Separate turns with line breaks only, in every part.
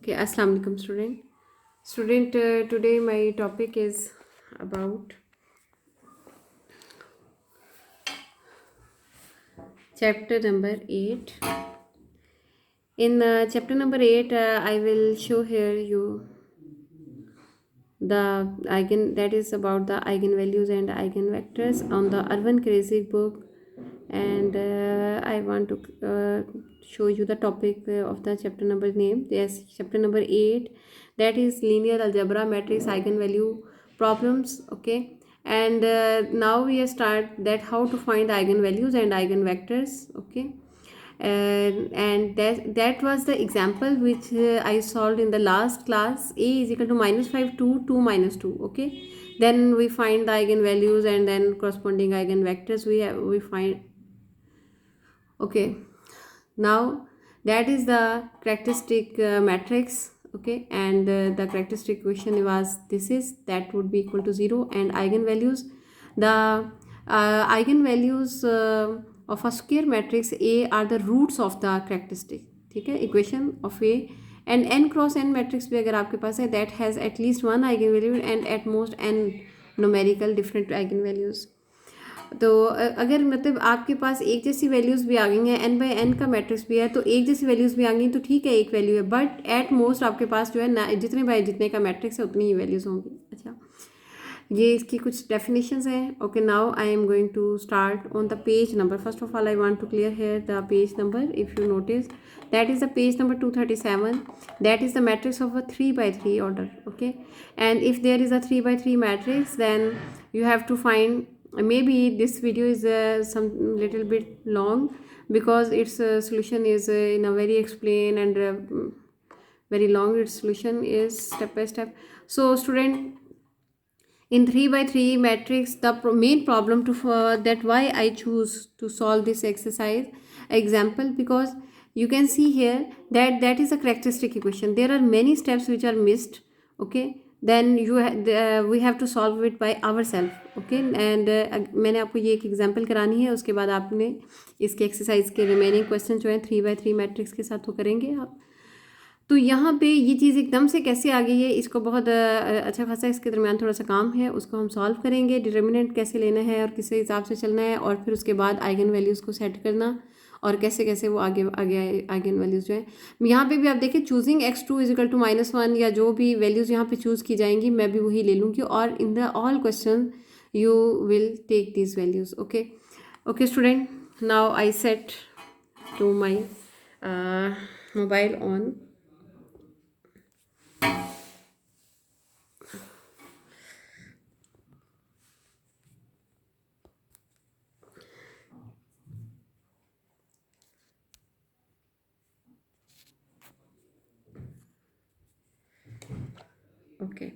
Okay, Assalamu alaikum, student. Today my topic is about chapter number 8. In chapter number 8, I will show here you the that is about the eigenvalues and eigenvectors on the Urban Crazy book, and I want to show you the topic of the chapter number name. Yes, chapter number 8, that is linear algebra matrix eigenvalue problems. Okay, and now we start that how to find the eigenvalues and eigenvectors. Okay, and that was the example which I solved in the last class. A is equal to -5 to 2 minus 2. Okay, then we find the eigenvalues and then corresponding eigenvectors we find. Okay, now that is the characteristic matrix. Okay, and the characteristic equation was this is that would be equal to 0, and eigenvalues, the eigenvalues of a square matrix A are the roots of the characteristic. ठीक है, equation of A, and n cross n matrix भी अगर आपके पास है that has at least one eigenvalue and at most n numerical different eigenvalues. तो अगर मतलब आपके पास एक जैसी वैल्यूज़ भी आ गई हैं, n बाई n का मैट्रिक्स भी है, तो एक जैसी वैल्यूज़ भी आ गई तो ठीक है, एक वैल्यू है, बट एट मोस्ट आपके पास जो है ना, जितने बाई जितने का मैट्रिक्स है उतनी ही वैल्यूज़ होंगी. अच्छा, ये इसकी कुछ डेफिनेशंस हैं. Okay, now I am going to start on the page number. First of all I want to clear here the page number. If you notice, that is the page number 237. That is the matrix of a 3 by 3 order. Okay, and if there is a 3 by 3 matrix, then you have to find, maybe this video is some little bit long because its solution is in a very explain and very long. Its solution is step by step. So student, in 3 by 3 matrix, the main problem to that why I choose to solve this exercise example, because you can see here that is a characteristic equation. There are many steps which are missed. Okay, then we have to solve it by ourselves. Okay, and मैंने आपको ये एक example करानी है, उसके बाद आपने इसके एक्सरसाइज के रिमेनिंग क्वेश्चन जो है 3 by 3 मैट्रिक्स के साथ वो करेंगे आप. तो यहाँ पे ये चीज़ एकदम से कैसे आ गई है, इसको बहुत अच्छा खासा इसके दरमियान थोड़ा सा काम है, उसको हम सॉल्व करेंगे. डिटर्मिनेंट कैसे लेना है और किस हिसाब से चलना है, और फिर उसके बाद आइगन वैल्यूज़ को सेट करना, और कैसे कैसे वो आगे आगे आइगन वैल्यूज़ जो है. यहाँ पे भी आप देखिए, चूजिंग x2 इजिकल टू -1, या जो भी वैल्यूज़ यहाँ पे चूज़ की जाएंगी मैं भी वही ले लूँगी, और in the all question you will take these values. Okay okay student, now I set to my mobile on. Okay.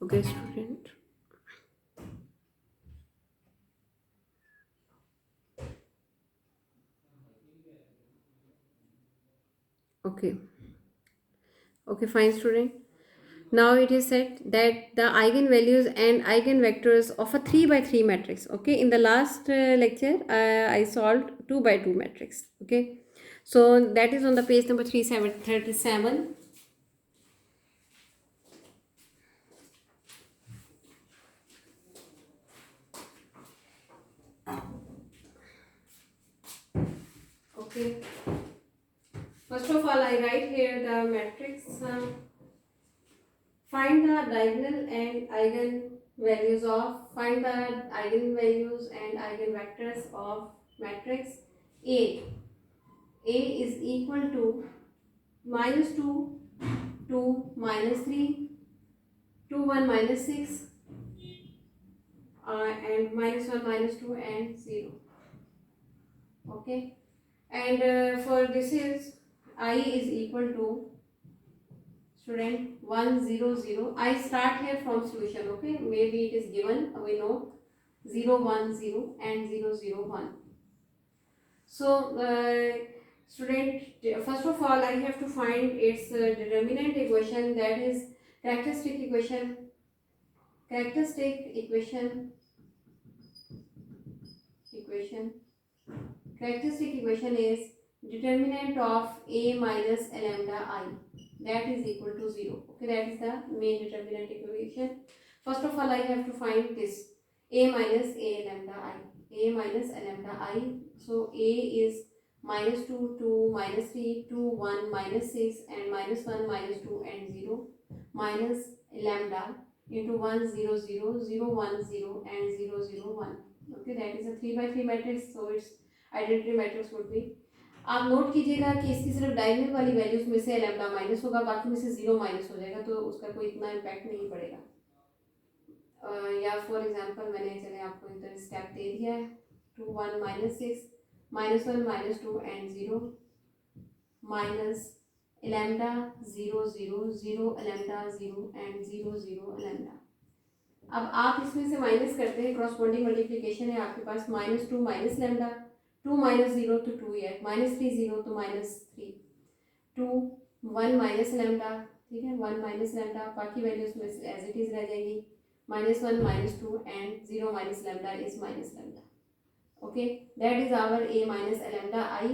Okay, student. Okay. Okay, fine, student. Now it is said that the eigenvalues and eigenvectors of a 3 by 3 matrix. Okay, in the last lecture, I solved 2 by 2 matrix. Okay, so that is on the page number 3737. Okay, first of all, I write here the matrix. Find the diagonal and eigenvalues of, find the eigenvalues and eigenvectors of matrix A. A is equal to -2 2 -3 2 1 -6 and -1 -2 and 0. Okay, and for this is I is equal to, student, 1 0 0. I start here from solution. Okay, maybe it is given, we know 0 1 0 and 0 0 1. So Student, first of all I have to find its determinant equation, that is characteristic equation. Characteristic equation is determinant of a minus lambda I, that is equal to 0. Okay, that is the main determinant equation. First of all I have to find this a minus a lambda I. So a is minus 2, 2, minus 3, 2, 1, minus 6, and minus 1, minus 2, and 0, minus lambda into 1, 0, 0, 0, 1, 0, and 0, 0, 1. Okay, that is a 3 by 3 matrix, so its identity matrix would be. आप note कीजिएगा कि इसकी सिर्फ diagonal वाली values में से lambda minus होगा, बाकी में से 0 माइनस हो जाएगा, तो उसका कोई इतना इम्पैक्ट नहीं पड़ेगा। या फॉर एग्जांपल मैंने चले आपको इधर स्टेप दे दिया है 2, 1, minus 6, minus 1, minus 2 and 0, minus lambda 0, 0, 0 lambda 0 and 0, 0 lambda. अब आप इसमें से माइनस करते हैं, क्रॉसपोंडिंग मल्टीप्लिकेशन है आपके पास, माइनस 2 माइनस लैम्डा, 2 माइनस 0 तो 2 है, माइनस 3 0 तो माइनस 3, 2 1 माइनस लैम्डा, ठीक है, 1 माइनस लैम्डा, बाकी वैल्यूज में एज इट इज रह जाएगी, -1 -2 and 0 minus lambda is minus lambda. Okay, that is our a minus lambda I.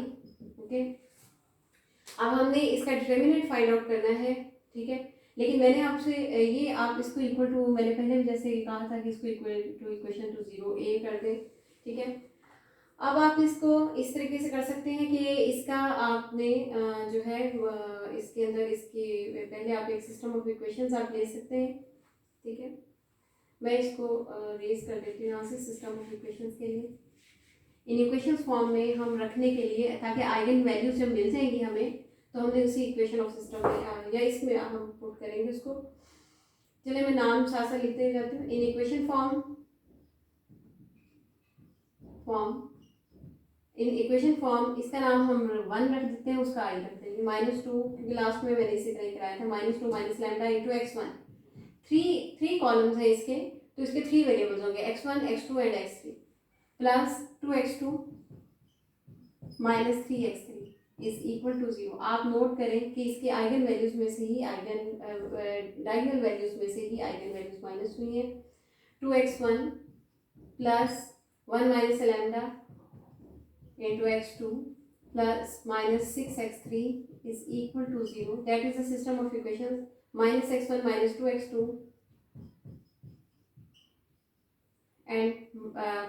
Okay, अब हमने इसका डिटर्मिनेंट फाइंड आउट करना है, ठीक है, लेकिन मैंने आपसे ये आप इसको इक्वल टू, मैंने पहले भी जैसे कहा था कि इसको equal to equation to 0 a कर दें, ठीक है। अब आप इसको इस तरीके से कर सकते हैं कि इसका आपने जो है इसके अंदर इसके पहले आप एक सिस्टम ऑफ इक्वेशंस आप ले सकते हैं, ठीक है। मैं इसको रेज कर देती हूँ यहाँ से सिस्टम ऑफ इक्वेशंस के लिए, इन इक्वेशंस फॉर्म में हम रखने के लिए, ताकि आइगन वैल्यूज जब मिल जाएंगी हमें तो हमने उसी इक्वेशन ऑफ सिस्टम में या इसमें हम पुट करेंगे उसको। चलिए मैं नाम साथ साथ लिखते जाती हूँ। इन इक्वेशन फॉर्म इसका नाम हम 1 रख देते हैं, उसका आई रख देंगे, -2, क्योंकि लास्ट में मैंने इसी तरह कराया था, -2 minus lambda into x1। Three columns हैं इसके, तो इसके 3 वेरिएबल्स होंगे, x1, x2 and x3, plus 2x2 minus 3x3 is equal to 0। आप नोट करें कि इसके आइगन वैल्यूज में से ही डायगोनल वैल्यूज में से ही आइगन वैल्यूज माइनस हुई है। 2x1 plus 1 minus lambda into x2 plus minus 6x3 is equal to 0. That is the system of equations. Minus x1 minus 2x2 and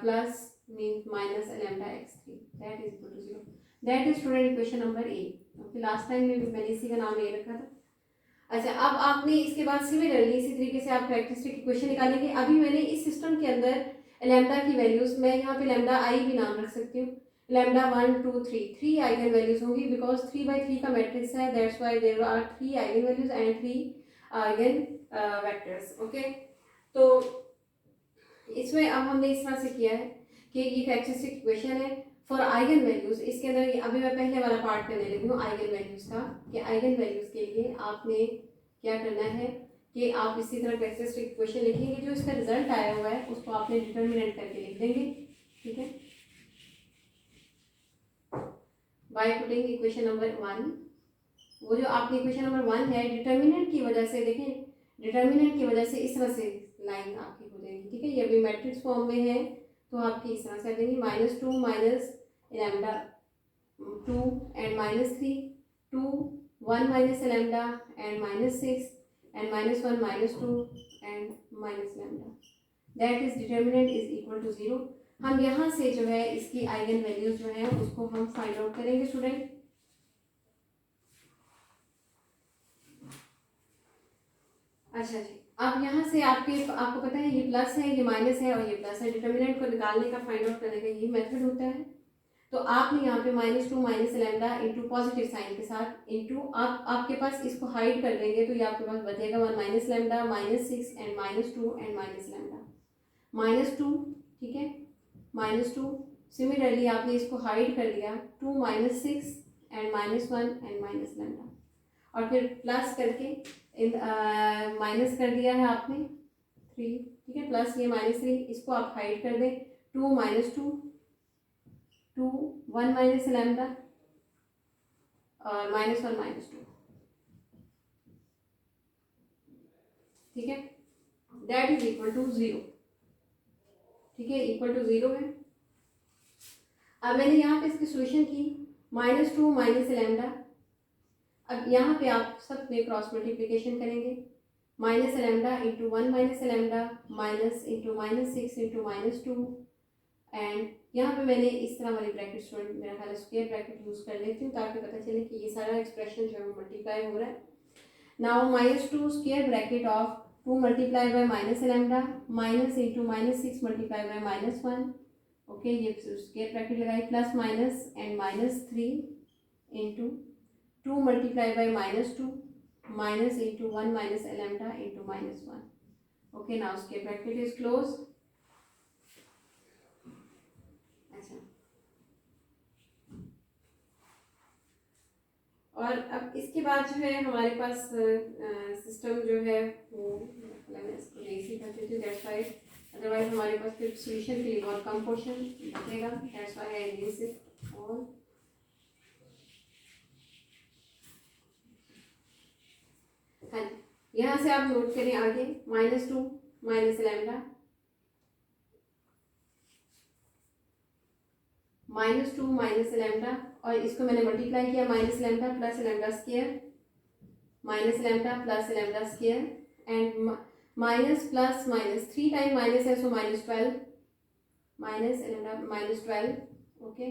plus means minus lambda x3, that is equal to 0. That is student equation number A. Okay, last time में भी मैंने इसी का नाम ले रखा था। अच्छा, अब आपने इसके बाद सिमिलरली इसी तरीके से आप कैरेक्टरिस्टिक इक्वेशन निकालेंगे। अभी मैंने इस सिस्टम के अंदर लैम्डा की वैल्यूज, मैं यहाँ पे लैम्डा आई भी नाम रख सकती हूँ, लैम्डा 1 2 3 आइगन वैल्यूज होंगी, बिकॉज 3 by 3 का मैट्रिक्स है, that's why there are 3 eigen values and 3 eigen vectors. Okay, तो इसमें अब हमने इस तरह से किया है कि ये कैरेक्टरिस्टिक इक्वेशन है फॉर आइगन वैल्यूज। इसके अंदर अभी मैं पहले वाला पार्ट करने लगी हूँ आइगन वैल्यूज का, कि आइगन वैल्यूज के लिए आपने क्या करना है कि आप इसी तरह कैरेक्टरिस्टिक इक्वेशन लिखेंगे, जो इसका रिजल्ट आया हुआ है उसको आपने डिटर्मिनेंट करके लिख देंगे, ठीक है, बाय पुटिंग इक्वेशन नंबर 1। वो जो आपकी इक्वेशन नंबर 1 है, डिटर्मिनेंट की वजह से देखें, डिटर्मिनेंट की वजह से इस तरह से लाइन आपकी हो जाएगी, ठीक है, ये अभी मैट्रिक्स फॉर्म में है तो आपकी इस तरह से आ जाएगी, -2 minus lambda 2 and -3, 2 1 minus lambda and -6 and -1 -2 and minus lambda, that is determinant is equal to 0। हम यहाँ से जो है इसकी आइगन वैल्यूज जो है उसको हम फाइंड आउट करेंगे स्टूडेंट। अच्छा जी, अब यहाँ से आपको पता है ये प्लस है, ये माइनस है और ये प्लस है, डिटर्मिनेंट को निकालने का फाइंड आउट करने का ये मेथड होता है। तो आपने यहाँ पे -2 minus lambda into positive sign के साथ इंटू आपके पास इसको हाइड कर देंगे तो ये आपके पास बचेगा 1 minus lambda -6 and -2 and minus lambda -2, ठीक है, -2। सिमिलरली आपने इसको हाइड कर दिया 2 -6 एंड -1 एंड माइनस लैम्डा, और फिर प्लस करके माइनस कर दिया है आपने 3, ठीक है, प्लस ये -3, इसको आप हाइड कर दें 2 -2 2 1 माइनस लैम्डा और -1 -2, ठीक है, दैट इज इक्वल टू 0, ठीक है, इक्वल टू 0 है। अब मैंने यहाँ पे इसकी सोल्यूशन की -2 -λ। अब यहाँ पे आप सब में क्रॉस मल्टीप्लिकेशन करेंगे, -λ into 1 -λ minus into -6 into -2, and यहाँ पे मैंने इस तरह वाली ब्रैकेट, स्टूडेंट मेरा ख्याल स्क्वायर ब्रैकेट यूज़ कर लेती हूँ ताकि पता चले कि ये सारा एक्सप्रेशन जो है वो मल्टीप्लाई हो रहा है। Now -2 square bracket of 2 multiply by -λ minus into -6 multiply by -1, okay, ये स्क्वायर ब्रैकेट लगाई, plus minus and -3 into 2 multiply by -2 minus into 1 -λ into -1, okay, now square bracket is close. अच्छा, और अब इसके बाद जो है हमारे पास सिस्टम जो है वो, मैं इसको नहीं सी करती थी, दैट्स वाई, अदरवाइज हमारे पास फिर सॉल्यूशन के लिए बहुत कम पोर्शन बचेगा, that's why I use it all. हाँ, यहाँ से आप नोट करें आगे, -2 -λ, -2 -λ, और इसको मैंने मल्टीप्लाई किया, -λ plus λ square, -λ plus λ square, and minus plus minus 3 time minus है, सो -12 -12, ओके।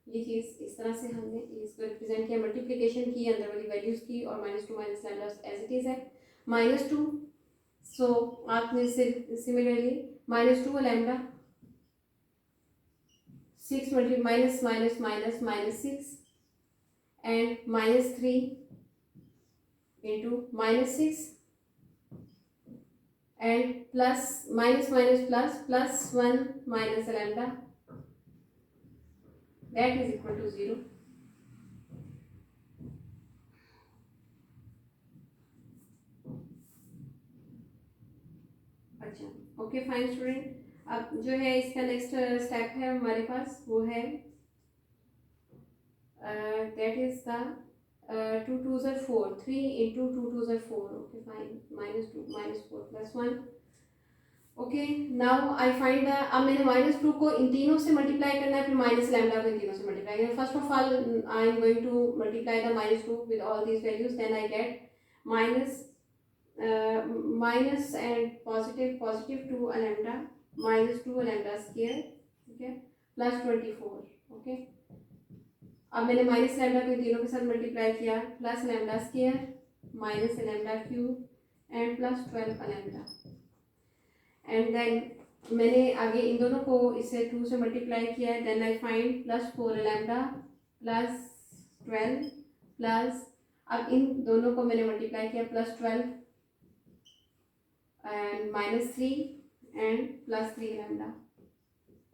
ये चीज़ इस तरह से हमने इसको रिप्रेजेंट किया, मल्टीप्लिकेशन की, अंदर वाली वैल्यूज़ की, और -2 -λ एज इट इज़ है, -2, सो आपने similarly -2 λ 6 minus minus minus -6 and -3 into -6 and plus minus minus plus 1 -λ, that is equal to 0। अच्छा, ओके फाइन स्टूडेंट, अब जो है इसका नेक्स्ट स्टेप है हमारे पास, वो है दैट इज द 2 2 ज़र 4, 3 इंटू 2 2 ज़र 4, okay fine, -2 -4 plus 1, okay. Now I find the, अब मैंने -2 को इन तीनों से मल्टीप्लाई करना है, फिर -λ को इन तीनों से मल्टीप्लाई करना है। First of all I am going to multiply the -2 with all these values, then I get minus and positive 2 λ -2 λ square, ठीक है, प्लस 24, ओके। अब मैंने -λ को इन तीनों के साथ मल्टीप्लाई किया, plus λ square -λ cube and plus 12 λ, and then मैंने आगे इन दोनों को इससे 2 से मल्टीप्लाई किया है, then I find +4 λ plus 12 plus, अब इन दोनों को मैंने मल्टीप्लाई किया, +12 and -3 and +3 λ,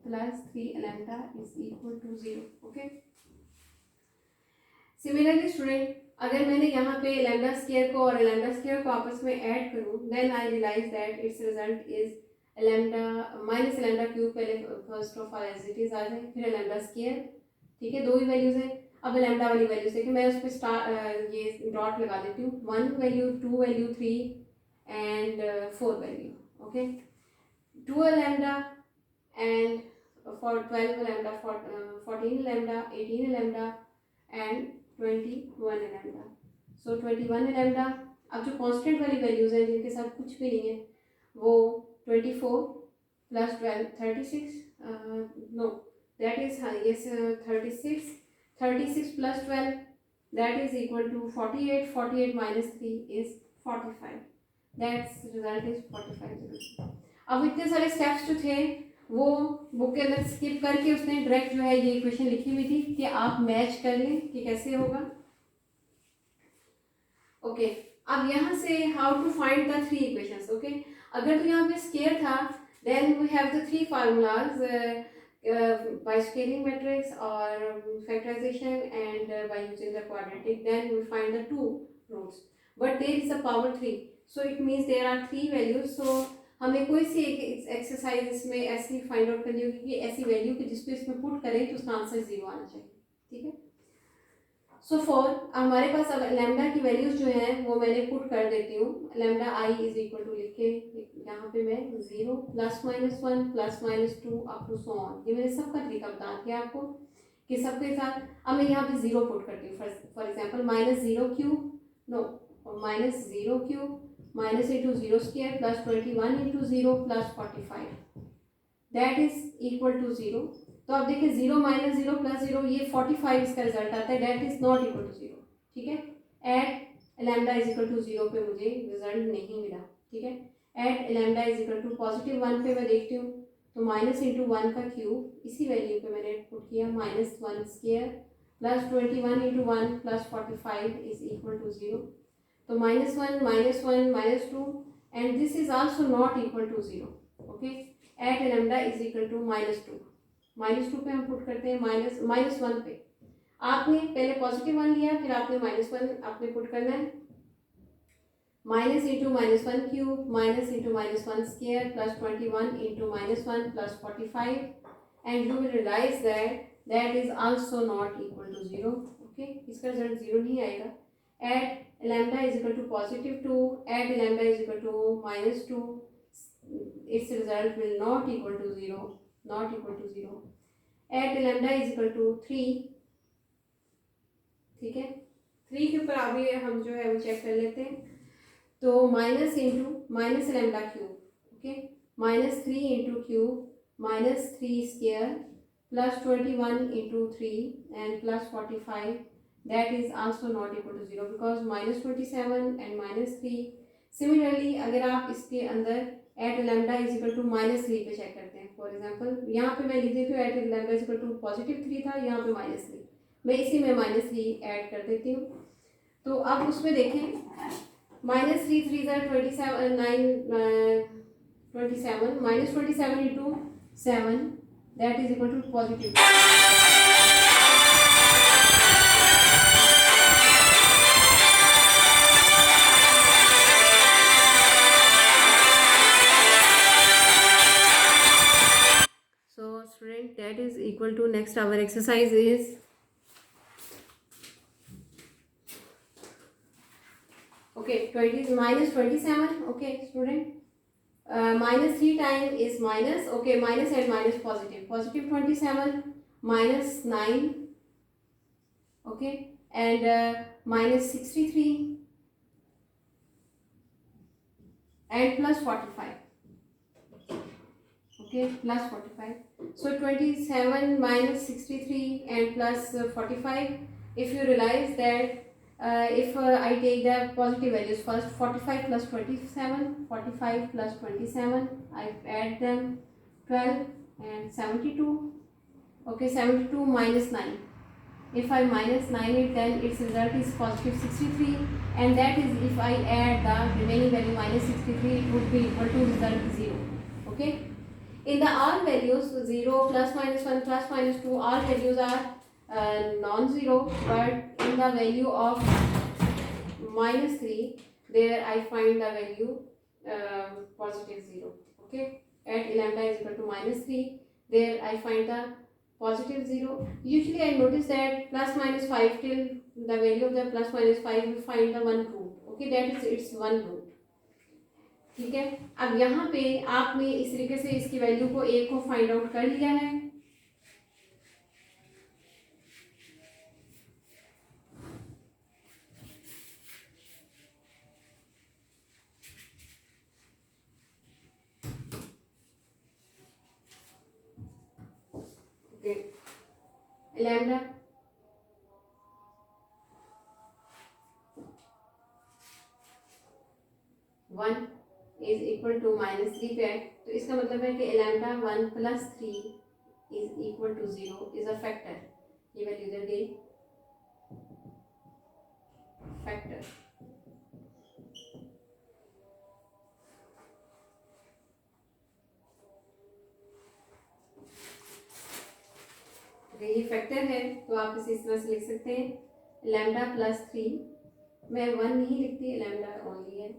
+3 λ is equal to 0, okay. Similarly student, अगर मैंने यहाँ पे लैम्डा स्क्वायर को और लैम्डा स्क्वायर को आपस में ऐड करूँ, then I realise that it's result is lambda minus lambda cube, पहले first of all as it is आ जाए, फिर लैम्डा स्क्वायर, ठीक है, दो ही वैल्यूज हैं। अब लैम्डा वाली वैल्यूज देखिए, मैं उस पर स्टार ये डॉट लगा देती हूँ, 1 value 2 value 3 and 4 value, okay, 12 lambda and for 12 lambda, 14 lambda, 18 lambda and 21 lambda, so 21 lambda। अब जो कांस्टेंट वाली वैल्यूज हैं जिनके साथ कुछ भी नहीं है, वो 24 प्लस 12 36, नो दैट इज, हाँ yes, 36 plus 12 that is equal to 48, 48 minus 3 is 45, that's result is 45। अब इतने सारे स्टेप्स जो थे वो बुक के अंदर स्किप करके उसने डायरेक्ट जो है ये इक्वेशन लिखी हुई थी कि आप मैच कर लें कि कैसे होगा, ओके। अब यहाँ से how to find the 3 equations, okay. अगर तो यहाँ पे स्क्वायर था, then we have the 3 formulas, by scaling matrix or factorization and by using the quadratic, then we find the 2 roots, but there is a power 3, so it means there are 3 values। so हमें कोई सी एक exercise इसमें ऐसी find out करनी होगी कि ऐसी value कि जिसको इसमें पुट करें तो उसका आंसर 0 आना चाहिए, ठीक है। सो फॉर हमारे पास अब लैम्डा की वैल्यूज जो है वो मैंने पुट कर देती हूँ। Lambda I is equal to लिख के यहाँ पे मैं 0 +-1 +-2 अप टू सो ऑन, ये मैंने सबका तरीका बता दिया आपको कि सबके साथ। अब मैं यहाँ पे 0 पुट करती हूँ। For example -0³ no -0³ -(0)² +21 × 0 +45 that is equal to 0। तो आप देखिए 0 -0 +0 ये 45 इसका रिजल्ट आता है, that is not equal to 0। ठीक है, at lambda is equal to 0 पे मुझे रिजल्ट नहीं मिला। ठीक है, at lambda is equal to +1 पे मैं देखती हूँ तो -(1 का क्यूब इसी वैल्यू पे मैंने पुट किया -1² +21 × 1 +45 इज इक्वल टू 0। तो -1 -1 -2 and this is also not equal to 0। Okay, at lambda is equal to -2 पे हम पुट करते हैं -1 पे। आपने पहले +1 लिया, फिर आपने -1 आपने पुट करना है। -(-1³ -(-1² +21 × -1 +45 and you will realize that that is also not equal to 0। okay, इसका रिजल्ट 0 नहीं आएगा। at lambda is equal to +2 at lambda is equal to -2 its result will not equal to 0, not equal to 0। at lambda is equal to 3। ठीक है, 3 के ऊपर अभी हम जो है वो चेक कर लेते हैं। तो minus into -lambda cube, okay, -3 × cube -3² +21 × 3 and +45 that is also not equal to 0 because -27 and -3। Similarly अगर आप इसके अंदर at lambda is equal to -3 पे चेक करते हैं, फॉर एग्जांपल यहाँ पे मैं लिख देती हूँ at lambda is equal to +3 था, यहाँ पे -3, मैं इसी में -3 ऐड कर देती हूँ। तो अब उसमें देखें -3 3 27 9 27 -27 × 7 that is equal to +2। So student, that is equal to, next our exercise is okay 20 -27। okay student, -3 time is minus, okay, minus and minus positive 27 -9, okay, and -63 and +45, okay, +45। so 27 -63 and +45, if you realize that if I take the positive values first, 45 + 27, 45 + 27, I add them 12 and 72, okay, 72 -9, if I -9 it then its result is +63 and that is if I add the remaining value -63 it would be equal to result 0, okay। In the all values 0 +-1 +-2 all values are non-zero, but in the value of -3 there I find the value +0, okay। at lambda is equal to -3 there I find the +0। usually I notice that +-5 till the value of the +-5 we find the one root, okay, that is its one root। ठीक है, अब यहाँ पे आपने इस तरीके से इसकी वैल्यू को a को फाइंड आउट कर लिया है। Okay, lambda one is equal to -3 पे है, तो इसका मतलब है कि lambda 1 + 3 is equal to 0 is a factor. ये वैल्यू इधर गई, फैक्टर। ये फैक्टर है तो आप इसे इस तरह से लिख सकते हैं लैम्डा +3, मैं 1 नहीं लिखती, लैम्डा ओनली है,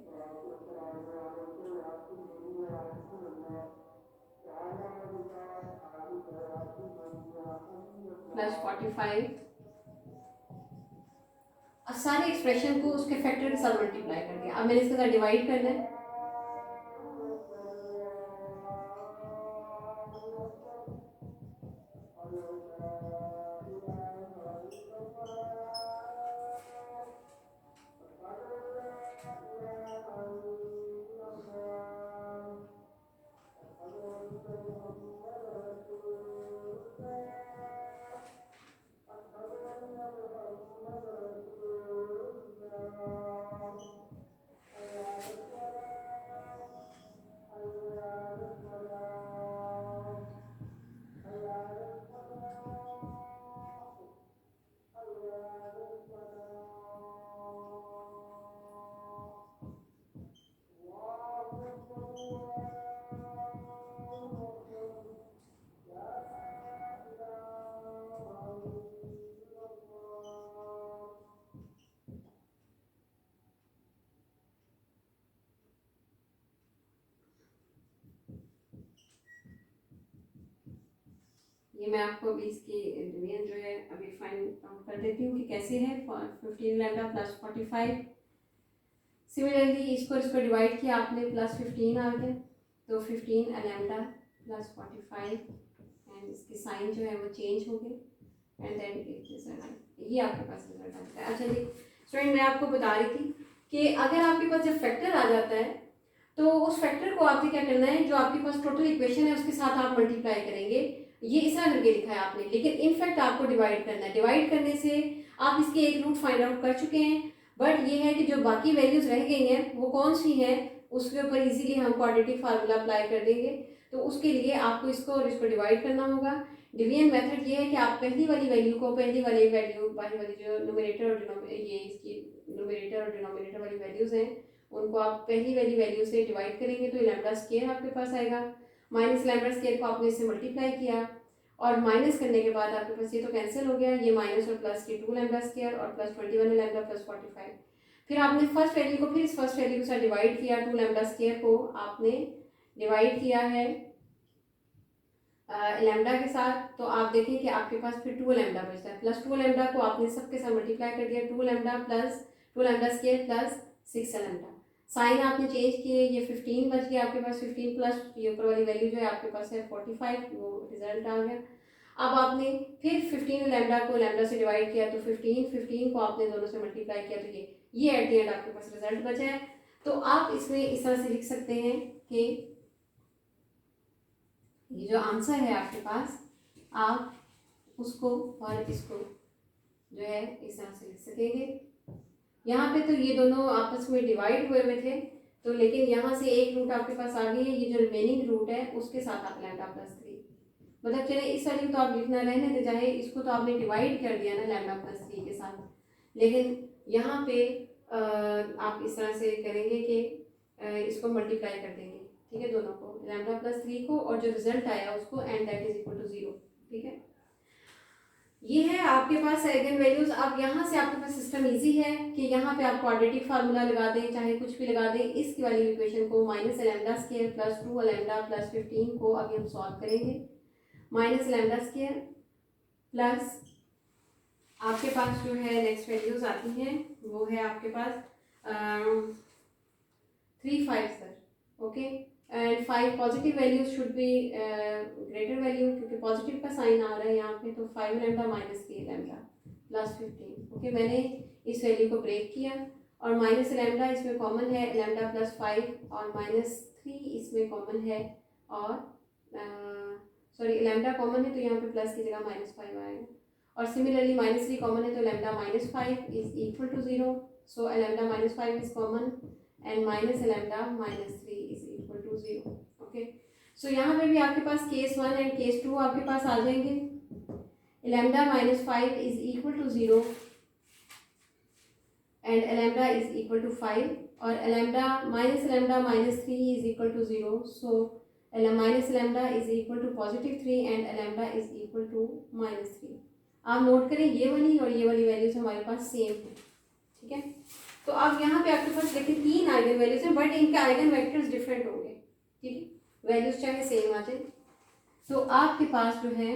+45 सारे एक्सप्रेशन को उसके फैक्टर के साथ मल्टीप्लाई कर दिया। अब मैंने इसके साथ डिवाइड करना है, ये मैं आपको अभी इसकी डिवीजन जो है अभी फाइंड आउट कर देती हूँ कि कैसे है। 15 लैम्डा प्लस 45, सिमिलरली इसको डिवाइड किया आपने, प्लस 15 आ गया, तो 15 लैम्डा प्लस 45, एंड इसकी साइन जो है वो चेंज हो गई, एंड देन इट रिजल्ट, ये आपके पास रिजल्ट आता है। अच्छा जी स्टूडेंट, मैं आपको बता रही थी कि अगर आपके पास जब फैक्टर आ जाता है तो उस फैक्टर को आपने क्या करना है, जो आपके पास टोटल इक्वेशन है उसके साथ आप मल्टीप्लाई करेंगे। ये इस तरह करके लिखा है आपने, लेकिन इनफैक्ट आपको डिवाइड करना है। डिवाइड करने से आप इसके एक रूट फाइंड आउट कर चुके हैं, बट ये है कि जो बाकी वैल्यूज रह गई हैं वो कौन सी हैं, उसके ऊपर इजीली हम क्वाड्रेटिक फार्मूला अप्लाई कर देंगे। तो उसके लिए आपको इसको और इसको डिवाइड करना होगा। डिवीजन मेथड ये है कि आप पहली वाली वैल्यू को पहली वाली जो न्यूमरेटर और ये इसकी न्यूमरेटर और डिनोमिनेटर वाली वैल्यूज हैं उनको आप पहली वाली वैल्यू से डिवाइड करेंगे तो लैम्डा स्क्वायर आपके पास आएगा, माइनस लैम्डा स्क्वायर को आपने इससे मल्टीप्लाई किया और माइनस करने के बाद आपके पास ये तो कैंसिल हो गया, ये माइनस और प्लस के 2 लैम्डा स्क्वायर और प्लस 21 लैम्डा प्लस 45। फिर आपने फर्स्ट वैल्यू को फिर इस फर्स्ट वैल्यू के साथ डिवाइड किया, 2 लैम्डा स्क्वायर को आपने डिवाइड किया है लैम्डा के साथ, तो आप देखें कि आपके पास फिर 2 लैम्डा बचता है, प्लस 2 लैम्डा को आपने सबके साथ मल्टीप्लाई कर दिया, 2 lambda plus 2 lambda square plus 6 lambda. Sign आपने चेंज किए, ये 15 बच गया आपके पास, 15 प्लस ये ऊपर वाली वैल्यू जो है आपके पास है 45, वो रिजल्ट आ गया। अब आपने फिर 15 लैम्डा को लैम्डा से डिवाइड किया तो 15 को आपने दोनों से मल्टीप्लाई किया तो ये एट द एंड आपके पास रिजल्ट बचा है। तो आप इसमें इस तरह से लिख सकते हैं कि ये जो आंसर है आपके पास, आप उसको और इसको जो है इस तरह से लिख सकेंगे। यहाँ पे तो ये दोनों आपस में डिवाइड हुए हुए थे, तो लेकिन यहाँ से एक रूट आपके पास आ गई है, ये जो रिमेनिंग रूट है उसके साथ आप लैम्डा प्लस 3, मतलब चले इस वैल्यू तो आप लिखना रहने दे, चाहे इसको तो आपने डिवाइड कर दिया ना लैम्डा प्लस 3 के साथ, लेकिन यहाँ पे आप इस तरह से करेंगे कि इसको मल्टीप्लाई कर देंगे, ठीक है, दोनों को, लैम्डा प्लस 3 को और जो रिजल्ट आया उसको, and that is equal to 0, ठीक है। ये है आपके पास आइगन वैल्यूज। अब यहाँ से आपके पास सिस्टम इजी है कि यहाँ पे आप क्वाड्रेटिक फार्मूला लगा दें, चाहे कुछ भी लगा दें, इसकी वाली इक्वेशन को minus lambda square plus 2 lambda plus 15 को अभी हम सॉल्व करेंगे। माइनस लैम्डा स्क्वायर प्लस आपके पास जो है नेक्स्ट वैल्यूज आती हैं वो है आपके पास 3 5 sir, okay, and 5 positive values should be greater value, क्योंकि पॉजिटिव का साइन आ रहा है यहाँ पे, तो 5 lambda minus 3 lambda plus 15, okay. मैंने इस वैल्यू को ब्रेक किया और माइनस लैम्डा इसमें कॉमन है, लैम्डा प्लस 5 और माइनस 3 इसमें कॉमन है, और सॉरी लैम्डा कॉमन है तो यहाँ पे प्लस की जगह माइनस 5 आएगा, और सिमिलरली माइनस 3 कॉमन है तो lambda minus 5 is equal to 0, so lambda minus 5 is common and minus lambda minus 3 is equal to 0, okay. So यहाँ पे भी आपके पास केस 1 एंड केस 2 आपके पास आ जाएंगे। Lambda minus 5 is equal to 0 and lambda is equal to 5, और lambda minus 3 is equal to 0, so minus lambda is equal to positive 3 and lambda is equal to minus 3। आप note करें ये वाली और ये वाली वैल्यूज हमारे पास सेम है, ठीक है। तो अब यहाँ पे आपके पास देखिए 3 आइगन वैल्यूज हैं, बट इनके आइगन वेक्टर्स डिफरेंट होंगे, ठीक है, वैल्यूज चाहे सेम आ जाए। तो आपके पास जो है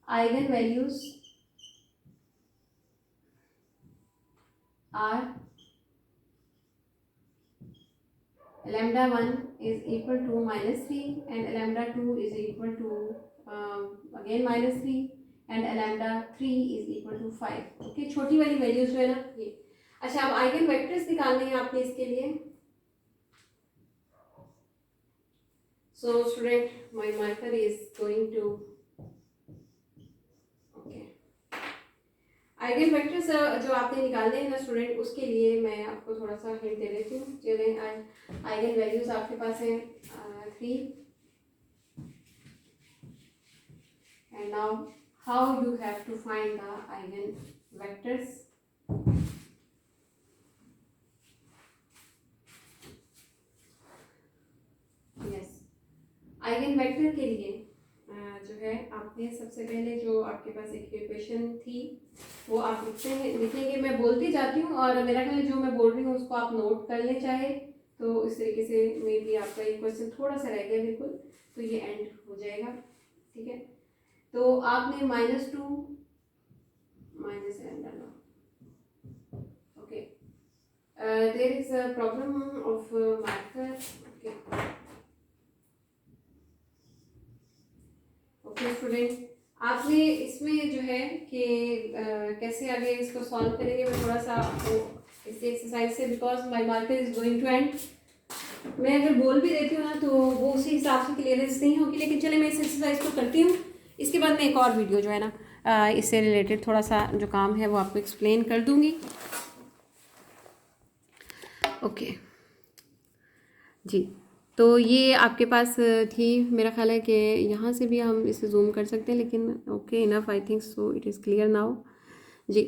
eigenvalues are lambda 1 is equal to -3 and lambda 2 is equal to again -3 and lambda 3 is equal to 5। Okay, छोटी वाली वैल्यूज जो है ना ये। अच्छा, अब आइगन वेक्टर्स निकालने हैं आपने इसके लिए। So student, my marker is going to eigenvectors जो आपने निकालने हैं ना स्टूडेंट, उसके लिए मैं आपको थोड़ा सा हिंट दे देती हूँ। चलें, आइगन वैल्यूज आपके पास हैं 3 and now how you have to find the eigenvectors. Yes, eigenvector के लिए जो है आपने सबसे पहले जो आपके पास एक इक्वेशन थी वो आप लिखेंगे। मैं बोलती जाती हूँ और मेरा ख्याल जो मैं बोल रही हूँ उसको आप नोट कर लें चाहे तो। इस तरीके से मे बी आपका एक क्वेश्चन थोड़ा सा रह गया बिल्कुल, तो ये एंड हो जाएगा। ठीक है, तो आपने -2 माइनस लैम्डा लो। Okay, there is a problem of marker. Okay student, आपने इसमें जो है कि कैसे आगे इसको सॉल्व करेंगे, मैं थोड़ा सा आपको इस एक्सरसाइज से, because my marker is going to end, मैं अगर बोल भी देती हूँ ना तो वो उसी हिसाब से क्लियरेंस नहीं होगी। लेकिन चले मैं इस एक्सरसाइज को करती हूँ, इसके बाद मैं एक और वीडियो जो है ना इससे रिलेटेड थोड़ा सा जो काम है वो आपको एक्सप्लेन कर दूँगी। ओके जी, तो ये आपके पास थी। मेरा ख्याल है कि यहाँ से भी हम इसे जूम कर सकते हैं, लेकिन okay enough, I think so it is clear now जी।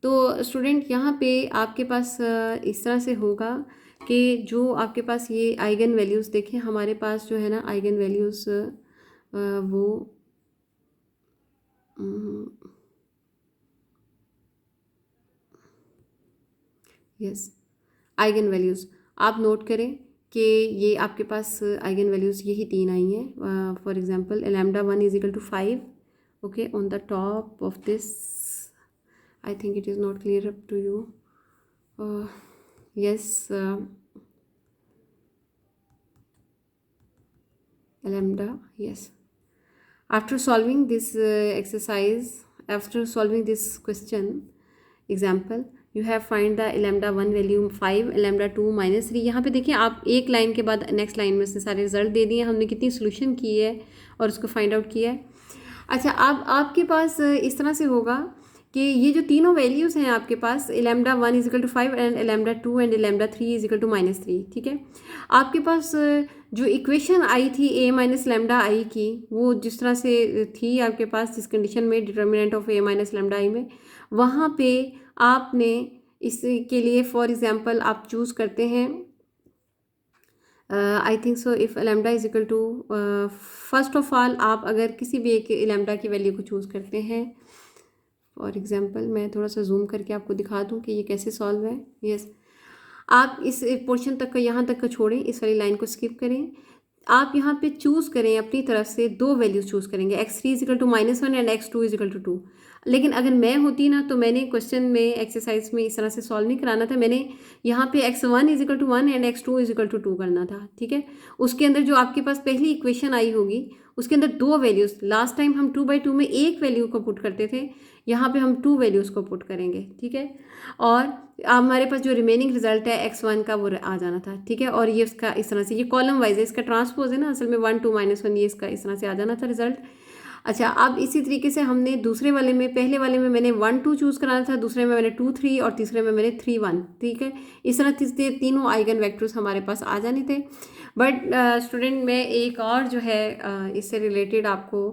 तो स्टूडेंट, यहाँ पे आपके पास इस तरह से होगा कि जो आपके पास ये आइगन वैल्यूज़ देखें, हमारे पास जो है ना आइगन वैल्यूज़ वो यस, आइगन वैल्यूज़ आप नोट करें कि ये आपके पास आइगन वैल्यूज़ यही 3 आई हैं। For example lambda 1 is equal to 5। Okay, on the top of this I think it is not clear up to you. yes lambda, yes, after solving this exercise, after solving this question example, you have find the lambda 1 value 5, lambda 2 -3। यहाँ पे देखिए आप एक line के बाद next line में से सारे रिजल्ट दे दिए, हमने कितनी सोल्यूशन की है और उसको फाइंड आउट किया है। अच्छा, अब आपके पास इस तरह से होगा कि ये जो तीनों वैल्यूज़ हैं आपके पास, lambda 1 is equal to 5 and lambda 2 and lambda 3 is equal to -3। ठीक है, आपके पास जो इक्वेशन आई थी a माइनस लैम्डा आई की, वो जिस तरह से थी आपके पास, जिस कंडीशन में determinant of a minus lambda I में, वहाँ पे आपने इसके लिए फॉर एग्जांपल आप चूज़ करते हैं I think so if lambda is equal to, first of all आप अगर किसी भी एक लैम्डा की वैल्यू को चूज़ करते हैं, फॉर एग्जांपल मैं थोड़ा सा जूम करके आपको दिखा दूं कि ये कैसे सॉल्व है। यस, आप इस पोर्शन तक का, यहाँ तक का छोड़ें, इस वाली लाइन को स्किप करें। आप यहाँ पे चूज़ करें अपनी तरफ से, दो वैल्यूज़ चूज़ करेंगे, x3 is equal to -1 and x2 is equal to 2। लेकिन अगर मैं होती ना तो मैंने क्वेश्चन में, एक्सरसाइज में इस तरह से सॉल्व नहीं कराना था, मैंने यहाँ पे x1 is equal to 1 and x2 is equal to 2 करना था। ठीक है, उसके अंदर जो आपके पास पहली इक्वेशन आई होगी उसके अंदर दो वैल्यूज़, लास्ट टाइम हम 2/2 में एक वैल्यू को पुट करते थे, यहाँ पे हम 2 वैल्यूज़ को पुट करेंगे। ठीक है, और हमारे पास जो रिमेनिंग रिजल्ट है x1 का वो आ जाना था। ठीक है, और ये उसका इस तरह से, ये कॉलम वाइज है, इसका ट्रांसपोज है ना असल में 1 2 -1, ये इसका इस तरह से आ जाना था रिजल्ट। अच्छा, अब इसी तरीके से हमने दूसरे वाले में, पहले वाले में मैंने 1 2 चूज़ कराना था, दूसरे में मैंने 2 3 और तीसरे में मैंने 3 1। ठीक है, इस तरह से तीनों आइगन वेक्टर्स हमारे पास आ जाने थे। बट स्टूडेंट, मैं एक और जो है इससे रिलेटेड आपको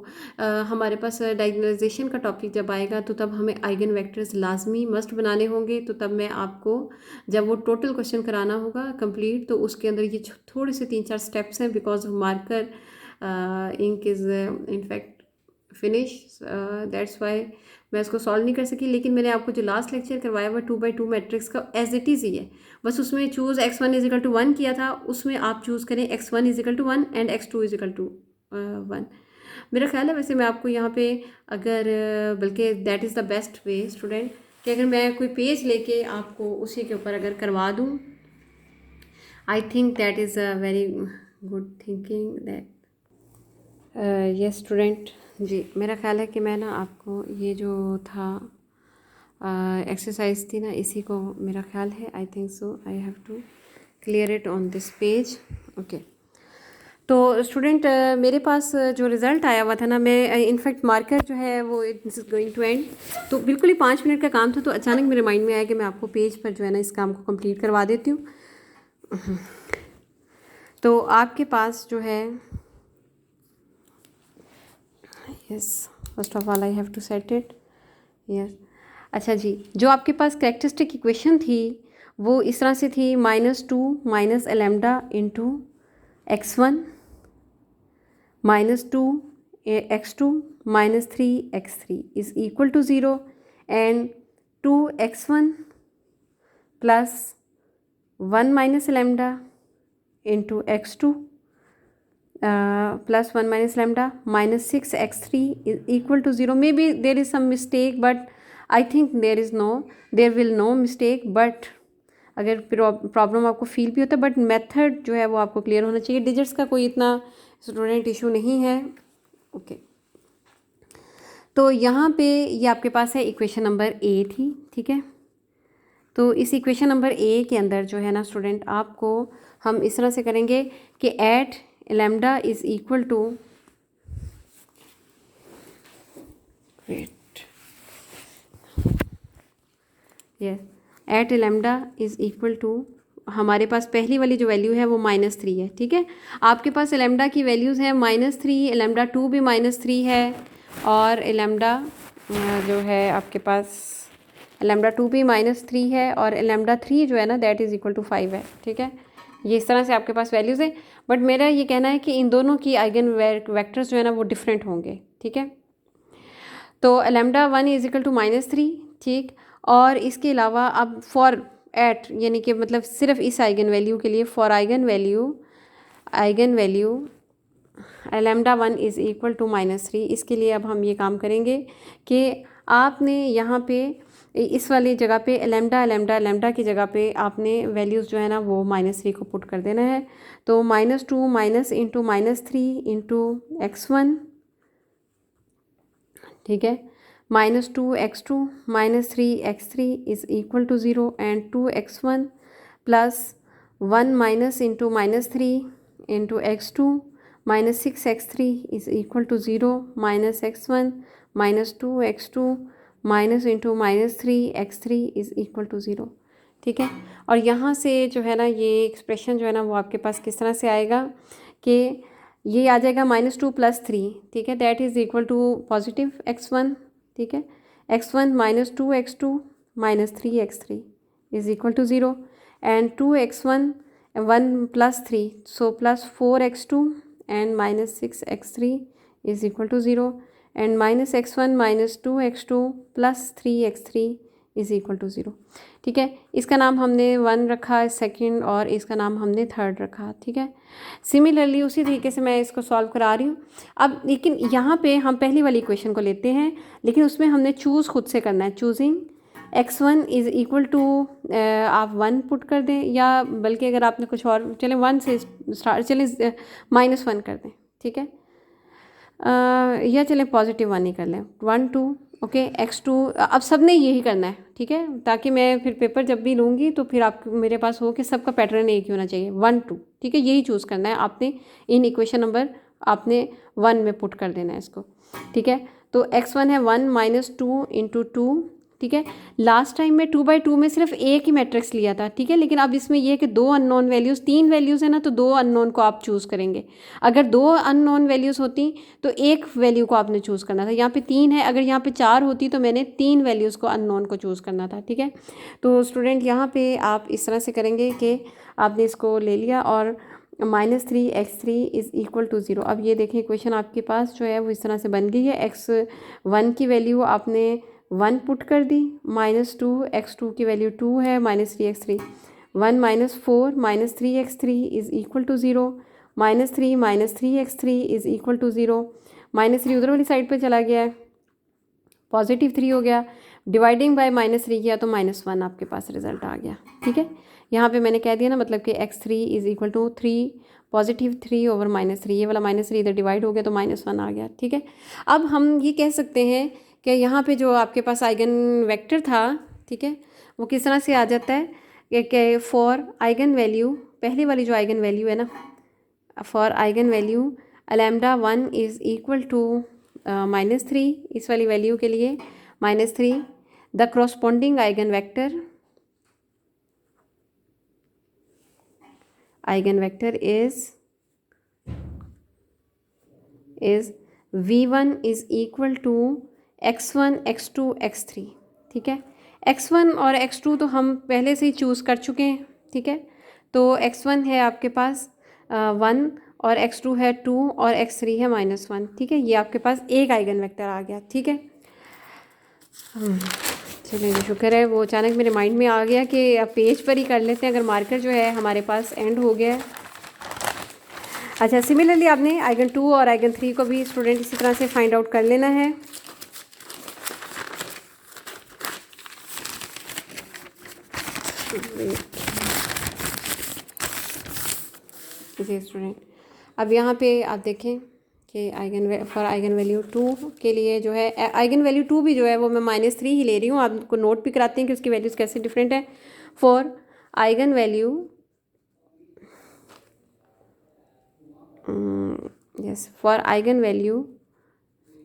हमारे पास डायगोनलाइजेशन का टॉपिक जब आएगा तो तब हमें आइगन वेक्टर्स लाजमी मस्ट बनाने होंगे। तो तब मैं आपको जब वो टोटल क्वेश्चन कराना होगा कंप्लीट, तो उसके अंदर ये थोड़े से 3 4 स्टेप्स हैं, because marker ink is in fact finish, that's why मैं इसको सॉल्व नहीं कर सकी। लेकिन मैंने आपको जो लास्ट लेक्चर करवाया हुआ 2/2 मैट्रिक्स का एज इट इज़ ही है, बस उसमें चूज़ x1 इजिकल टू 1 किया था, उसमें आप चूज़ करें x1 is equal to 1 and x2 is equal to 1। मेरा ख्याल है वैसे मैं आपको यहाँ पे अगर बल्कि that is the best way student कि अगर मैं कोई पेज लेके आपको उसी के ऊपर अगर करवा दूँ, I think that is a very good thinking that yes student जी। मेरा ख्याल है कि मैं ना आपको ये जो था एक्सरसाइज थी ना, इसी को मेरा ख्याल है, I think so I have to clear it on this page. Okay, तो स्टूडेंट मेरे पास जो रिज़ल्ट आया हुआ था ना, मैं इनफैक्ट मार्कर जो है वो इट्स गोइंग टू एंड, तो बिल्कुल ही 5 मिनट का काम था, तो अचानक मेरे माइंड में आया कि मैं आपको पेज पर जो है ना इस काम को कंप्लीट करवा देती हूँ। तो आपके पास जो है, yes first of all I have to set it, yes. अच्छा जी, जो आपके पास कैरेक्टरिस्टिक इक्वेशन थी वो इस तरह से थी, -2 minus lambda into x1 -2 x2 -3 x3 is equal to 0 and 2x1 plus 1 minus lambda into x2 plus 1 minus lambda minus 6x3 is equal to 0. Maybe there is some mistake, but I think there will no mistake. But अगर problem आपको feel भी होता है, but method जो है वो आपको clear होना चाहिए। डिजिट्स का कोई इतना स्टूडेंट इशू नहीं है। ओके, तो यहाँ पे ये आपके पास है इक्वेशन नंबर ए थी, ठीक है। तो इस इक्वेशन नंबर ए के अंदर जो है ना स्टूडेंट, आपको हम इस तरह से करेंगे कि at lambda is equal to, wait, yes, at lambda is equal to, हमारे पास पहली वाली जो वैल्यू है वो -3 है, ठीक है। आपके पास लैम्डा की वैल्यूज़ हैं -3, लैम्डा 2 भी -3 है, और लैम्डा जो है आपके पास लैम्डा 2 भी -3 है, और लैम्डा 3 जो है ना दैट इज़ इक्वल टू 5 है, ठीक है। ये इस तरह से आपके पास वैल्यूज़ है, बट मेरा ये कहना है कि इन दोनों की आइगन वेक्टर्स जो है ना वो डिफरेंट होंगे, ठीक है। तो लैम्डा 1 इज इक्वल टू -3, ठीक। और इसके अलावा अब फॉर एट, यानी कि मतलब सिर्फ इस आइगन वैल्यू के लिए, for eigen value lambda 1 is equal to -3, इसके लिए अब हम ये काम करेंगे कि आपने यहाँ पे इस वाली जगह पे लैम्डा की जगह पे आपने वैल्यूज़ जो है ना वो -3 को पुट कर देना है। तो -2 माइनस इंटू -3 इंटू x1, ठीक है, -2 x2 -3 x3 is equal to 0 and 2x1 plus 1 minus into -3 into x2 -6 x3 is equal to 0 minus x1 -2 x2 minus into -3 x3 is equal to 0, ठीक है। और यहाँ से जो है ना ये एक्सप्रेशन जो है ना वो आपके पास किस तरह से आएगा कि ये आ जाएगा -2 + 3, ठीक है, that is equal to positive x1, ठीक है, x1 -2 x2 -3 x3 is equal to 0 and 2x1 1 + 3 so +4 x2 and -6 x3 is equal to 0 and -x1 -2 x2 + 3 x3 is equal to 0, ठीक है। इसका नाम हमने 1 रखा सेकंड, और इसका नाम हमने थर्ड रखा, ठीक है। सिमिलरली उसी तरीके से मैं इसको सॉल्व करा रही हूँ अब, लेकिन यहाँ पे हम पहली वाली इक्वेशन को लेते हैं, लेकिन उसमें हमने चूज़ खुद से करना है। Choosing x1 is equal to, आप 1 पुट कर दें, या बल्कि अगर आपने कुछ और, चलें 1 से स्टार्ट, चलें -1 कर दें, ठीक है, या चलें +1 ही कर लें, 1 2, ओके, x2, अब सब ने यही करना है, ठीक है, ताकि मैं फिर पेपर जब भी लूँगी तो फिर आप मेरे पास हो कि सबका पैटर्न एक ही होना चाहिए, 1 2, ठीक है, यही चूज़ करना है आपने। इन इक्वेशन नंबर आपने 1 में पुट कर देना है इसको, ठीक है। तो x1 है 1 -2 इंटू 2, ठीक है। लास्ट टाइम में 2/2 में सिर्फ एक ही मैट्रिक्स लिया था, ठीक है, लेकिन अब इसमें यह है कि 2 अननोन वैल्यूज़, 3 वैल्यूज़ है ना, तो 2 अननोन को आप चूज़ करेंगे। अगर 2 अननोन वैल्यूज़ होती तो एक वैल्यू को आपने चूज़ करना था, यहाँ पे 3 है, अगर यहाँ पे 4 होती तो मैंने 3 वैल्यूज़ को अननोन को चूज़ करना था, ठीक है। तो स्टूडेंट यहाँ पे आप इस तरह से करेंगे कि आपने इसको ले लिया और -3 x3 इज़ इक्वल टू 0। अब ये देखें इक्वेशन आपके पास जो है वो इस तरह से बन गई है। x1 की वैल्यू आपने 1 पुट कर दी, -2 x2 की वैल्यू 2 है, -3 x3, 1 -4 -3 x3 is equal to 0, -3 x3 is equal to 0, -3 उधर वाली साइड पे चला गया है, +3 हो गया, डिवाइडिंग बाय -3 किया तो -1 आपके पास रिजल्ट आ गया। ठीक है, यहाँ पे मैंने कह दिया ना, मतलब कि x3 is equal to 3 positive 3 over -3, ये वाला -3 इधर डिवाइड हो गया तो -1 आ गया। ठीक है, अब हम ये कह सकते हैं कि यहाँ पे जो आपके पास आइगन वेक्टर था, ठीक है, वो किस तरह से आ जाता है कि फॉर आइगन वैल्यू, पहली वाली जो आइगन वैल्यू है ना, for eigen value λ1 is equal to -3, इस वाली वैल्यू के लिए -3, the corresponding eigen vector is v1 is equal to x1 x2 x3। ठीक है, x1 और x2 तो हम पहले से ही चूज़ कर चुके हैं। ठीक है, तो x1 है आपके पास 1 और x2 है 2 और x3 है -1। ठीक है, ये आपके पास एक आइगन वेक्टर आ गया। ठीक है, चलिए शुक्र है, वो अचानक मेरे माइंड में आ गया कि अब पेज पर ही कर लेते हैं, अगर मार्कर जो है हमारे पास एंड हो गया है। अच्छा, सिमिलरली आपने आइगन 2 और आइगन 3 को भी स्टूडेंट इसी तरह से फाइंड आउट कर लेना है। जी स्टूडेंट, अब यहाँ पे आप देखें कि फॉर आइगन वैल्यू 2 के लिए जो है, आइगन वैल्यू 2 भी जो है वो मैं -3 ही ले रही हूँ, आपको नोट भी कराते हैं कि उसकी वैल्यूज़ कैसे डिफरेंट है। For eigen value yes, for eigen value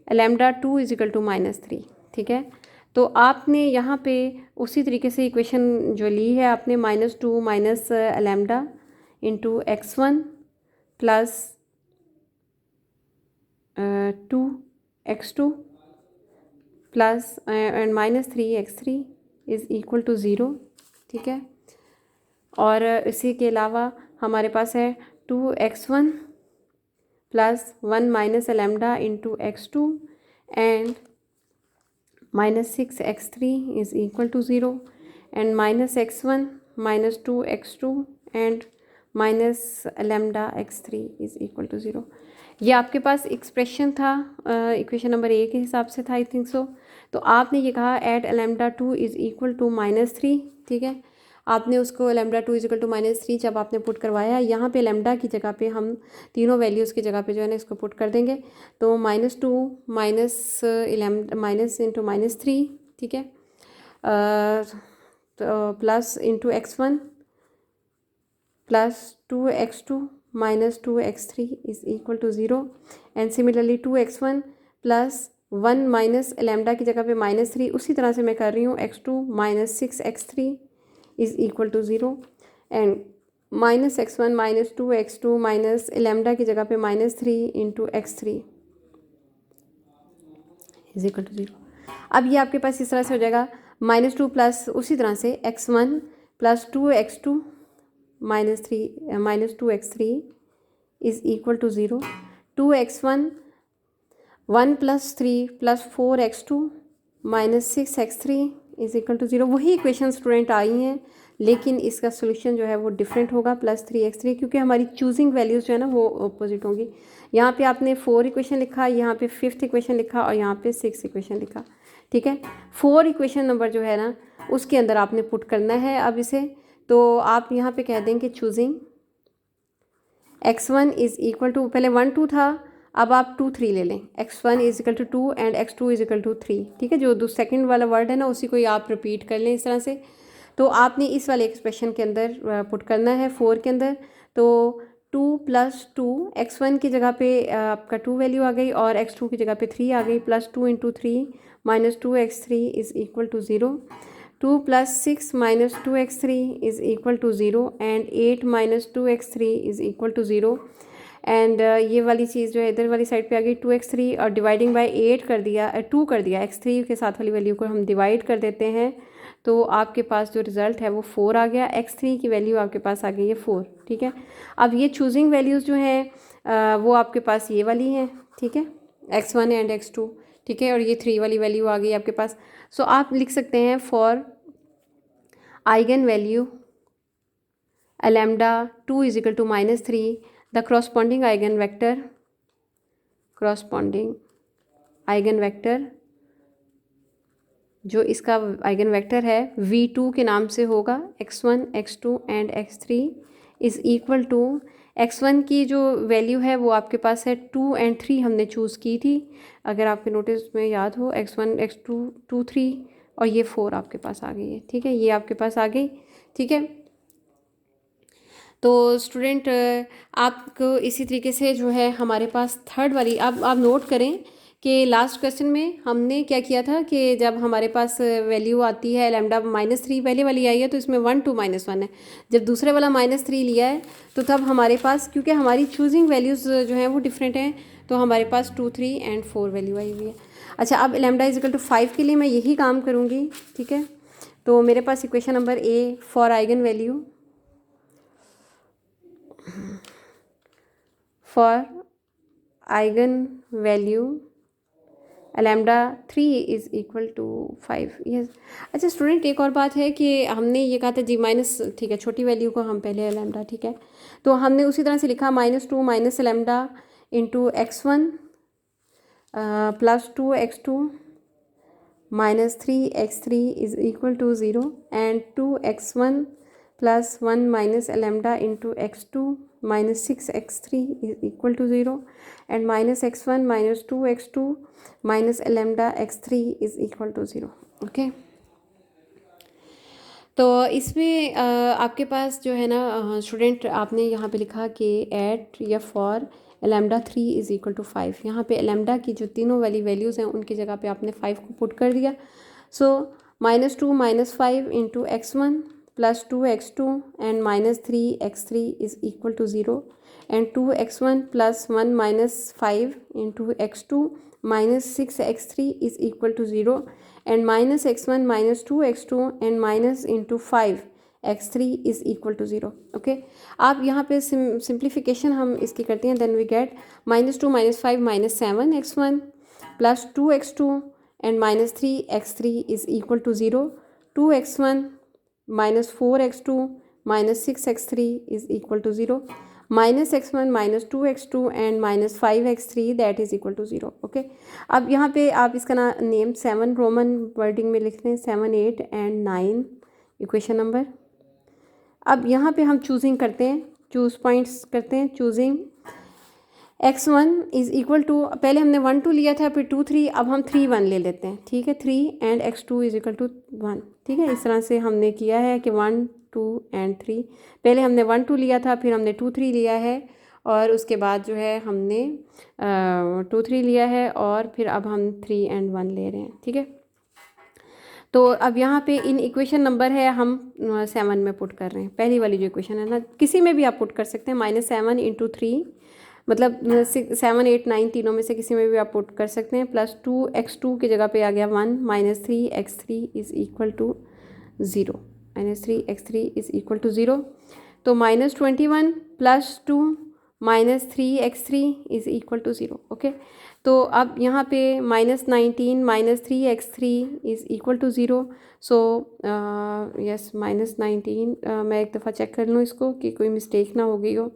λ2 is equal to -3। ठीक है, तो आपने यहाँ पे उसी तरीके से इक्वेशन जो ली है आपने, -2 minus lambda into x1 plus 2 x2 plus and -3 x3 is equal to 0। ठीक है, और इसी के अलावा हमारे पास है 2x1 plus 1 minus lambda into x2 and -6x3 is equal to 0 and -x1 -2x2 and -λ x3 is equal to 0। ये आपके पास एक्सप्रेशन था, इक्वेशन नंबर 1 के हिसाब से था, आई थिंक सो। तो आपने ये कहा एट λ2 इज़ इक्वल टू -3। ठीक है, आपने उसको λ2 इज इक्वल टू -3 जब आपने पुट करवाया, यहाँ पे लैम्डा की जगह पे हम तीनों वैल्यूज़ की जगह पे जो है ना इसको पुट कर देंगे, तो -2 माइनस इंटू -3। ठीक है, तो plus into x1 plus 2x2 minus 2x3 is equal to 0 and similarly 2x1 plus 1 minus lambda की जगह पे -3, उसी तरह से मैं कर रही हूँ x2 minus 6x3 is equal to 0 and -x1 minus 2x2 minus lambda की जगह पे -3 into x3 is equal to 0। अब ये आपके पास इस तरह से हो जाएगा, -2 प्लस उसी तरह से x1 plus 2x2 -2x3 is equal to 0, 2x1 1 plus 3 plus 4x2 minus 6x3 is equal to 0। वही इक्वेशन स्टूडेंट आई हैं, लेकिन इसका सोल्यूशन जो है वो डिफरेंट होगा, +3x3, क्योंकि हमारी चूजिंग वैल्यूज़ जो है ना वो अपोजिट होंगी। यहाँ पे आपने 4 इक्वेशन लिखा, यहाँ पे 5th इक्वेशन लिखा और यहाँ पे 6th इक्वेशन लिखा। ठीक है, 4 इक्वेशन नंबर जो है ना उसके अंदर आपने पुट करना है अब इसे, तो आप यहाँ पे कह देंगे choosing x1 is equal to, पहले 1 2 था, अब आप 2 3 ले लें, x1 is equal to 2 and x2 is equal to 3। ठीक है, जो सेकंड वाला वर्ड है ना उसी को ही आप रिपीट कर लें इस तरह से। तो आपने इस वाले एक्सप्रेशन के अंदर पुट करना है 4 के अंदर, तो 2 प्लस 2 x1 की जगह पे आपका 2 वैल्यू आ गई और x2 की जगह पे 3 आ गई, plus 2 into 3 minus 2x3 is equal to 0, 2 plus 6 minus 2x3 is equal to 0 and 8 minus 2x3 is equal to 0 and ये वाली चीज़ जो है इधर वाली साइड पे आ गई 2x3 और डिवाइडिंग बाय 8 कर दिया, 2 कर दिया, x3 के साथ वाली वैल्यू को हम डिवाइड कर देते हैं, तो आपके पास जो रिज़ल्ट है वो 4 आ गया, x3 की वैल्यू आपके पास आ गई है 4। ठीक है, अब ये चूजिंग वैल्यूज़ जो हैं वो आपके पास ये वाली हैं। ठीक है, x1 एंड x2। ठीक है, और ये 3 वाली वैल्यू आ गई आपके पास। सो आप लिख सकते हैं for eigen value λ2 is equal to -3, the corresponding eigen vector जो इसका आइगन वेक्टर है v2 के नाम से होगा, x1 x2 and x3 is equal to x1 की जो वैल्यू है वो आपके पास है 2 एंड 3 हमने चूज़ की थी, अगर आपके नोटिस में याद हो, x1 x2 2 3 और ये 4 आपके पास आ गई है। ठीक है, ये आपके पास आ गई। ठीक है, तो स्टूडेंट आपको इसी तरीके से जो है हमारे पास थर्ड वाली, आप नोट करें कि लास्ट क्वेश्चन में हमने क्या किया था कि जब हमारे पास वैल्यू आती है लैम्डा -3 पहले वाली आई है तो इसमें 1 2 -1 है, जब दूसरे वाला -3 लिया है तो तब हमारे पास, क्योंकि हमारी चूजिंग वैल्यूज़ जो हैं वो डिफरेंट हैं, तो हमारे पास 2 3 एंड 4 वैल्यू आई हुई है। अच्छा, अब लैम्डा इजिकल टू 5 के लिए मैं यही काम करूँगी। ठीक है, तो मेरे पास equation number A for eigen value for eigenvalue lambda 3 is equal to 5। Yes, अच्छा स्टूडेंट, एक और बात है कि हमने ये कहा था जी माइनस, ठीक है, छोटी वैल्यू को हम पहले लैम्डा, ठीक है, तो हमने उसी तरह से लिखा -2 minus lambda into x1 +2 x2 -3 x3 is equal to 0 and 2 x1 +1 minus lambda into x2 -6 x3 is equal to 0 and -x1 -2 x2 minus lambda x3 is equal to 0। Okay, तो इसमें आपके पास जो है ना स्टूडेंट, आपने यहाँ पे लिखा कि एट या for lambda 3 is equal to 5, यहाँ पे लैम्डा की जो तीनों वाली वैल्यूज़ हैं उनकी जगह पे आपने 5 को पुट कर दिया। So -2 -5 into x1 +2 x2 and -3 x3 is equal to 0 and 2 x1 +1 -5 into x2 -6 x3 is equal to 0 and -x1 -2 x2 and minus into 5 x3 is equal to 0। Okay, आप यहाँ पे सिंप्लीफिकेशन हम इसकी करते हैं, then we get -2 -5 -7 x1 +2 x2 and -3 x3 is equal to 0, 2 x1 -4 x2 -6 x3 is equal to 0, -x1 -2 x2 and -5 x3 that is equal to 0। Okay, अब यहाँ पे आप इसका नेम 7 रोमन वर्डिंग में लिखते हैं, 7 8 एंड 9 इक्वेशन नंबर। अब यहाँ पे हम चूजिंग करते हैं, चूज़ पॉइंट्स करते हैं, choosing x1 is equal to, पहले हमने 1 2 लिया था, फिर 2 3, अब हम 3 1 ले लेते हैं। ठीक है, 3 and x2 is equal to 1। ठीक है, इस तरह से हमने किया है कि 1 2 एंड 3, पहले हमने 1 2 लिया था, फिर हमने 2 3 लिया है, और उसके बाद जो है हमने 2 3 लिया है, और फिर अब हम 3 एंड 1 ले रहे हैं। ठीक है, तो अब यहाँ पे इन इक्वेशन नंबर है हम 7 में पुट कर रहे हैं, पहली वाली जो इक्वेशन है ना, किसी में भी आप पुट कर सकते हैं, -7 इंटू 3, मतलब 7 8 9 तीनों में से किसी में भी आप पुट कर सकते हैं, +2 x2 की जगह पे आ गया 1, -3 x3 is equal to 0, -3 x3 is equal to 0, तो -21 +2 -3 x3 is equal to 0। Okay, तो अब यहाँ पे -19 -3 x3 is equal to 0, so yes -19, मैं एक दफ़ा चेक कर लूँ इसको कि कोई मिस्टेक ना हो गई हो,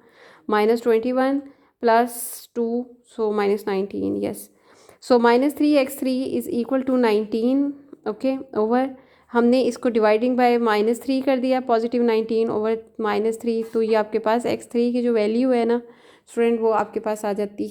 -21 +2 so -19, yes, so -3 x3 is equal to 19। Okay, over हमने इसको डिवाइडिंग बाय -3 कर दिया, +19 ओवर -3, तो ये आपके पास x3 की जो वैल्यू है ना स्टूडेंट, वो आपके पास आ जाती है